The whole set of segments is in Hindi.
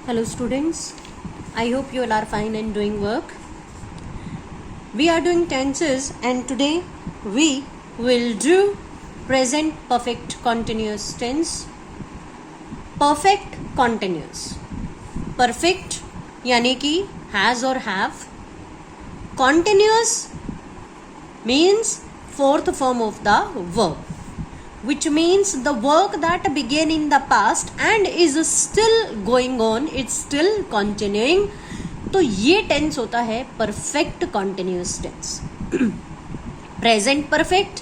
Hello students, I hope you all are fine and doing work. We are doing tenses and today we will do present perfect continuous tense. Perfect continuous. Perfect यानी कि has or have. Continuous means fourth form of the verb, which means the work that began in the past and is still going on, it's still continuing. तो ये टेंस होता है perfect continuous tense. Present perfect.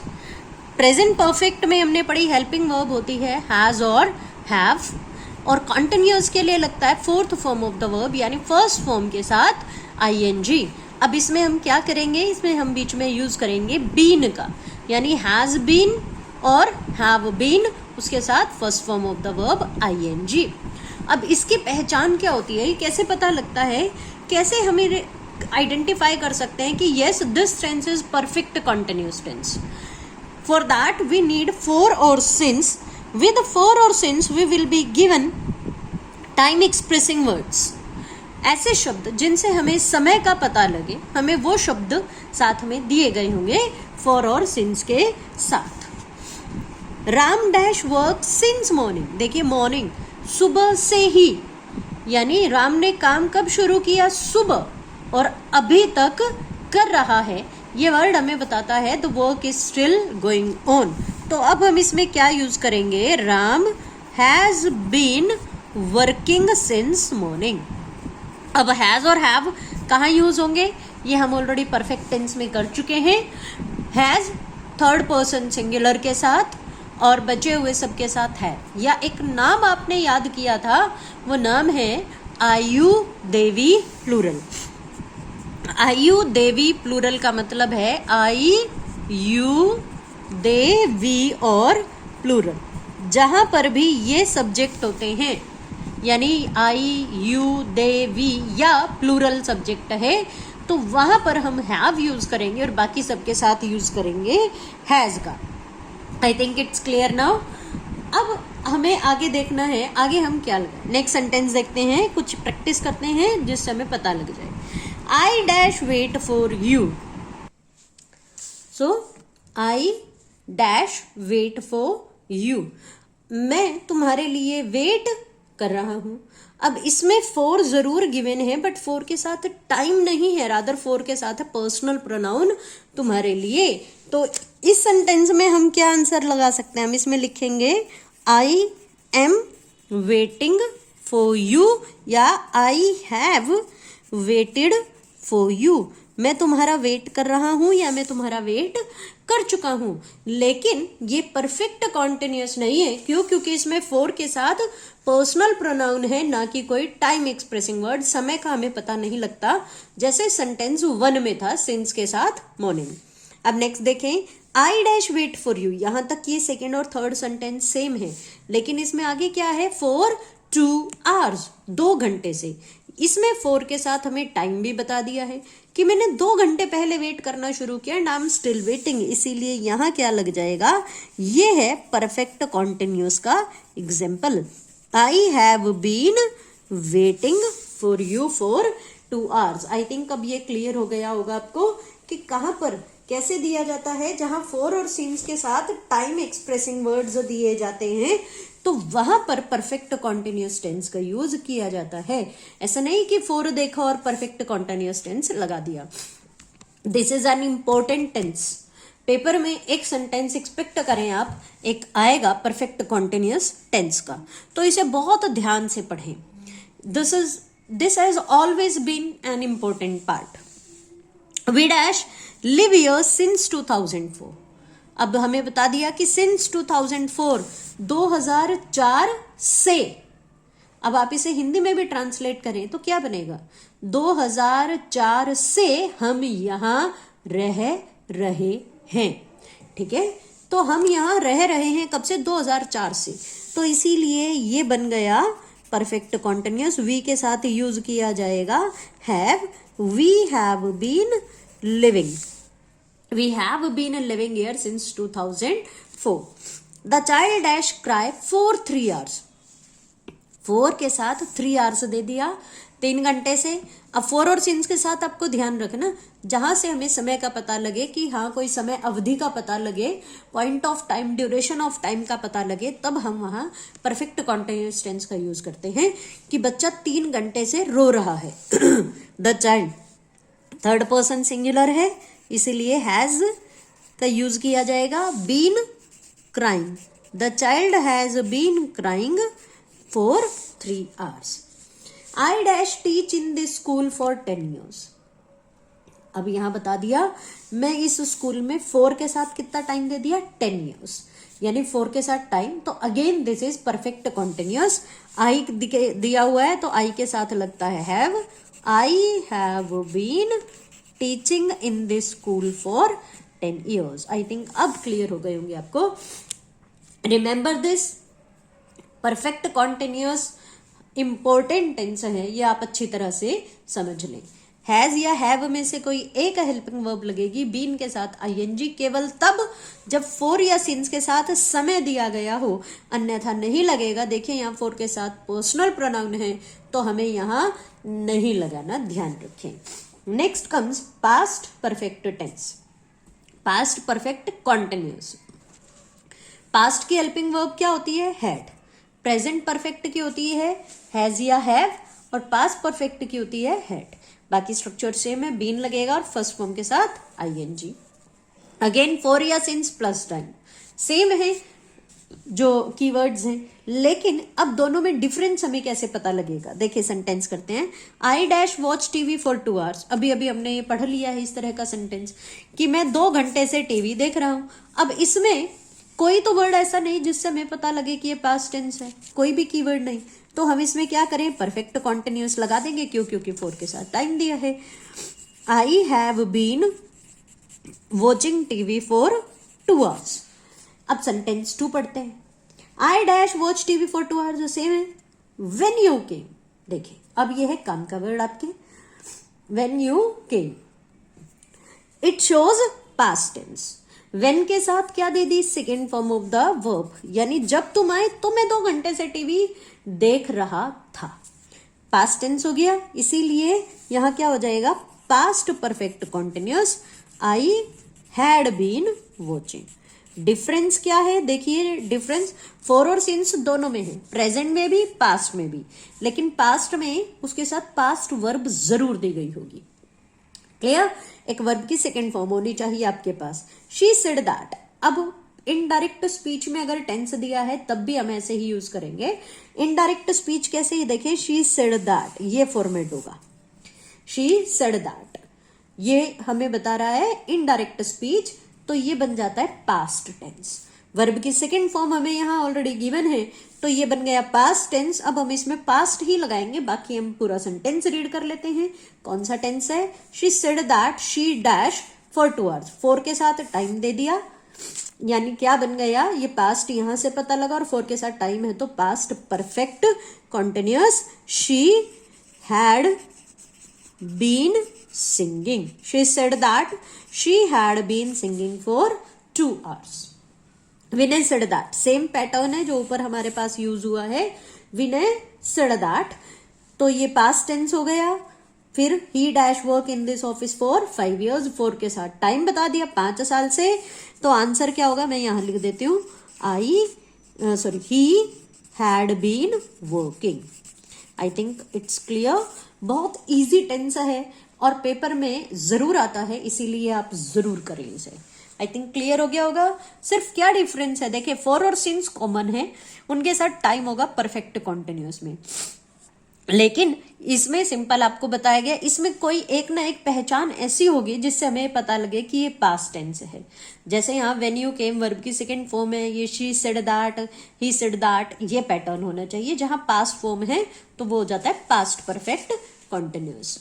Present perfect में हमने पढ़ी हेल्पिंग वर्ब होती है हैज और हैव, और कॉन्टिन्यूस के लिए लगता है fourth form of the verb यानी फर्स्ट फॉर्म के साथ आईएनजी. अब इसमें हम क्या करेंगे, इसमें हम बीच में यूज करेंगे बीन का, यानी हैज बीन और हैव बीन, उसके साथ first form of the verb ING. अब इसकी पहचान क्या होती है, कैसे पता लगता है, कैसे हमें आइडेंटिफाई कर सकते हैं कि yes this tense is perfect continuous tense. For that we need for और सिंस. विद फोर और since we will be given time expressing words. ऐसे शब्द जिनसे हमें समय का पता लगे, हमें वो शब्द साथ में दिए गए होंगे फॉर और सिंस के साथ. Ram dash work since morning. देखिए मॉर्निंग सुबह से ही, यानी राम ने काम कब शुरू किया, सुबह, और अभी तक कर रहा है. ये वर्ड हमें बताता है the work is still going on. तो अब हम इसमें क्या यूज करेंगे, Ram has been working since morning. अब हैज और हैव कहाँ यूज होंगे, ये हम ऑलरेडी परफेक्ट टेंस में कर चुके हैं. हैज थर्ड पर्सन सिंगुलर के साथ और बचे हुए सबके साथ है. या एक नाम आपने याद किया था, वो नाम है आयु देवी प्लूरल. आयु देवी प्लूरल का मतलब है आई यू देवी और प्लूरल. जहां पर भी ये सब्जेक्ट होते हैं, यानी आई यू देवी या प्लूरल सब्जेक्ट है, तो वहां पर हम हैव यूज करेंगे और बाकी सबके साथ यूज करेंगे हैज का. आई थिंक इट्स क्लियर नाउ. अब हमें आगे देखना है, आगे हम क्या लगाए. नेक्स्ट सेंटेंस देखते हैं, कुछ प्रैक्टिस करते हैं जिससे हमें पता लग जाए. I dash wait for you. So I dash wait for you. मैं तुम्हारे लिए वेट कर रहा हूं. अब इसमें फोर जरूर गिवन है, बट फोर के साथ टाइम नहीं है, रादर फोर के साथ है पर्सनल प्रोनाउन तुम्हारे लिए. तो इस सेंटेंस में हम क्या आंसर लगा सकते हैं, हम इसमें लिखेंगे I am waiting for you या I have waited for you. मैं तुम्हारा वेट कर रहा हूं या मैं तुम्हारा वेट कर चुका हूं. लेकिन ये परफेक्ट कॉन्टिन्यूस नहीं है. क्यों? क्योंकि इसमें फोर के साथ पर्सनल प्रोनाउन है, ना कि कोई टाइम एक्सप्रेसिंग वर्ड. समय का हमें पता नहीं लगता, जैसे सेंटेंस 1 में था सिंस के साथ मॉर्निंग. अब नेक्स्ट देखें, I dash wait for you. यहां तक ये सेकेंड और थर्ड सेंटेंस सेम है, लेकिन इसमें आगे क्या है, फॉर 2 hours, 2 घंटे से. इसमें फोर के साथ हमें टाइम भी बता दिया है कि मैंने 2 घंटे पहले वेट करना शुरू किया and I am still waiting. इसीलिए यहां क्या लग जाएगा, ये है परफेक्ट कॉन्टिन्यूस का example. I have been waiting for you for 2 hours. I think अब ये क्लियर हो गया होगा आपको कि कहां पर कैसे दिया जाता है. जहां फोर और सिंस के साथ टाइम एक्सप्रेसिंग वर्ड्स दिए जाते हैं, तो वहां पर परफेक्ट कॉन्टिन्यूस टेंस का यूज किया जाता है. ऐसा नहीं कि फोर देखा और परफेक्ट कॉन्टिन्यूस टेंस लगा दिया. This is an important tense. Paper में एक सेंटेंस एक्सपेक्ट करें आप, एक आएगा परफेक्ट कॉन्टिन्यूस टेंस का, तो इसे बहुत ध्यान से पढ़ें. This has always been an important part. We dash live here since 2004. अब हमें बता दिया कि सिंस 2004, 2004 से. अब आप इसे हिंदी में भी ट्रांसलेट करें तो क्या बनेगा, 2004 से हम यहां रह रहे हैं. ठीक है, तो हम यहां रह रहे हैं कब से, 2004 से. तो इसीलिए ये बन गया परफेक्ट कॉन्टिन्यूस. वी के साथ यूज किया जाएगा have. We have been living. We have been living here since 2004. The child dash cry for 3 hours. 4 के साथ 3 आवर्स दे दिया, 3 घंटे से। अब 4 और सिंस के साथ आपको ध्यान रखना, जहां से हमें समय का पता लगे कि हाँ कोई समय अवधि का पता लगे, point of time, duration of time का पता लगे, तब हम वहां परफेक्ट कॉन्टिन्यूअस टेंस का यूज करते हैं कि बच्चा 3 घंटे से रो रहा है। The child, third person singular है, इसीलिए हैज का यूज किया जाएगा। Been crying, the child has been crying for 3 hours. I dash teach in this school for 10 years। अब यहां बता दिया मैं इस स्कूल में 4 के साथ कितना टाइम दे दिया, 10 years, यानी 4 के साथ टाइम। तो again this is perfect continuous. I दिया हुआ है तो आई के साथ लगता है have. I have been teaching in this school for 10 years। I think अब क्लियर हो गए होंगे आपको। Remember this, perfect continuous important tense है, ये आप अच्छी तरह से समझ लें। हैज या हैव में से कोई एक हेल्पिंग वर्ब लगेगी बीन के साथ आईएनजी केवल तब जब 4 या सिंस के साथ समय दिया गया हो, अन्यथा नहीं लगेगा। देखिए यहाँ 4 के साथ पर्सनल प्रोनाउन है तो हमें यहाँ नहीं लगाना, ध्यान रखें। Next comes past perfect tense, past perfect continuous. Past की हेल्पिंग वर्ब क्या होती है, हैड। प्रेजेंट परफेक्ट की होती है हैज या हैव, और पास्ट परफेक्ट की होती है हैड। बाकी स्ट्रक्चर सेम है, बीन लगेगा और फर्स्ट फॉर्म के साथ आईएनजी। अगेन 4 या सिंस प्लस टाइम सेम है जो कीवर्ड्स हैं, लेकिन अब दोनों में डिफरेंस हमें कैसे पता लगेगा। देखिए सेंटेंस करते हैं। I dash watch TV for 2 hours। अभी अभी हमने ये पढ़ लिया है इस तरह का सेंटेंस कि मैं 2 घंटे से टीवी देख रहा हूं। अब इसमें कोई तो वर्ड ऐसा नहीं जिससे हमें पता लगे कि ये पास्ट टेंस है, कोई भी कीवर्ड नहीं, तो हम इसमें क्या करें, परफेक्ट कॉन्टिन्यूअस लगा देंगे। क्योंकि 4 के साथ टाइम दिया है। I have been watching TV for 2 hours। अब सेंटेंस 2 पढ़ते हैं। I dash watch TV for 2 hours, same है। व्हेन यू केम, देखिए अब ये है काम का वर्ड आपके, when you came. It shows past tense. When के साथ क्या दे दी, second form of the verb, यानी जब तुम आए तो मैं 2 घंटे से टीवी देख रहा था। पास्ट टेंस हो गया, इसीलिए यहां क्या हो जाएगा, past perfect continuous. I had been watching. Difference क्या है, देखिए डिफरेंस 4 और सिंस दोनों में है, प्रेजेंट में भी पास्ट में भी, लेकिन पास्ट में उसके साथ पास्ट वर्ब जरूर दी गई होगी। क्लियर, एक वर्ब की सेकेंड फॉर्म होनी चाहिए आपके पास। She said that. अब इनडायरेक्ट स्पीच में अगर टेंस दिया है तब भी हम ऐसे ही यूज करेंगे। इनडायरेक्ट स्पीच कैसे, ही देखें, शी सेड दैट, ये फॉर्मेट होगा। शी सेड दैट, ये हमें बता रहा है इनडायरेक्ट स्पीच, तो ये बन जाता है पास्ट टेंस। वर्ब की सेकेंड फॉर्म हमें यहाँ ऑलरेडी गिवन है, तो ये बन गया पास्ट टेंस। अब हम इसमें पास्ट ही लगाएंगे, बाकी हम पूरा सेंटेंस रीड कर लेते हैं। कौन सा टेंस है, she said that she dash for 2 hours। 4 के साथ टाइम दे दिया, यानी क्या बन गया, ये पास्ट यहां से पता लगा और 4 के साथ टाइम है तो past perfect continuous. She had been singing, she said that she had been singing for 2 hours। Vinay said that, same pattern है जो ऊपर हमारे पास यूज हुआ है, विनय सेड दैट, तो ये पास्ट टेंस हो गया। फिर ही dash work in this office for 5 years। 4 के साथ टाइम बता दिया, 5 साल से, तो आंसर क्या होगा, मैं यहां लिख देती हूँ, he had been working. I think it's clear. बहुत इजी टेंस है और पेपर में जरूर आता है, इसीलिए आप जरूर करें इसे। आई थिंक क्लियर हो गया होगा। सिर्फ क्या डिफरेंस है, देखिए 4 और सिंस कॉमन है, उनके साथ टाइम होगा परफेक्ट कॉन्टिन्यूअस में, लेकिन इसमें सिंपल आपको बताया गया, इसमें कोई एक ना एक पहचान ऐसी होगी जिससे हमें पता लगे कि ये पास्ट टेंस है। जैसे यहाँ व्हेन यू केम वर्ब की सेकंड फॉर्म है, ये she said that, he said that, ये पैटर्न होना चाहिए। जहां पास्ट फॉर्म है तो वो हो जाता है पास्ट परफेक्ट कॉन्टिन्यूअस।